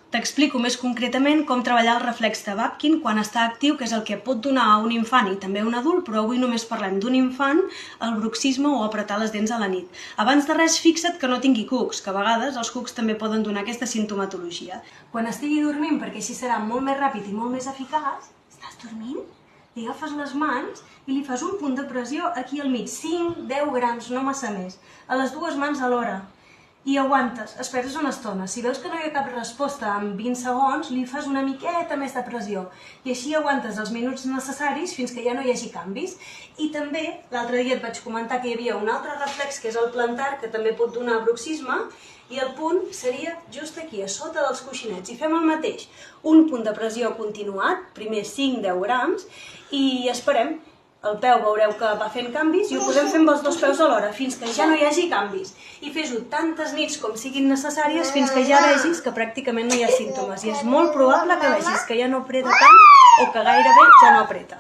T'explico més concretament com treballar el reflex de Babkin quan està actiu, que és el que pot donar a un infant i també a un adult, però avui només parlem d'un infant, el bruxisme o apretar les dents a la nit. Abans de res, fixa't que no tingui cucs, que a vegades els cucs també poden donar aquesta simptomatologia. Quan estigui dormint, perquè així serà molt més ràpid i molt més eficaç, estàs dormint? Li agafes les mans i li fas un punt de pressió aquí al mig, 5-10 grams, no massa més, a les dues mans alhora. I aguantes, esperes una estona. Si veus que no hi ha cap resposta en 20 segons, li fas una miqueta més de pressió. I així aguantes els minuts necessaris fins que ja no hi hagi canvis. I també, l'altre dia et vaig comentar que hi havia un altre reflex, que és el plantar, que també pot donar bruxisme, i el punt seria just aquí, a sota dels coixinets. I fem el mateix, un punt de pressió continuat, primer 5-10 grams, i esperem. El peu veureu que va fent canvis i ho podem fer amb els dos peus alhora, fins que ja no hi hagi canvis. I fes-ho tantes nits com siguin necessàries fins que ja vegis que pràcticament no hi ha símptomes. I és molt probable que vegis que ja no apreta tant o que gairebé ja no apreta.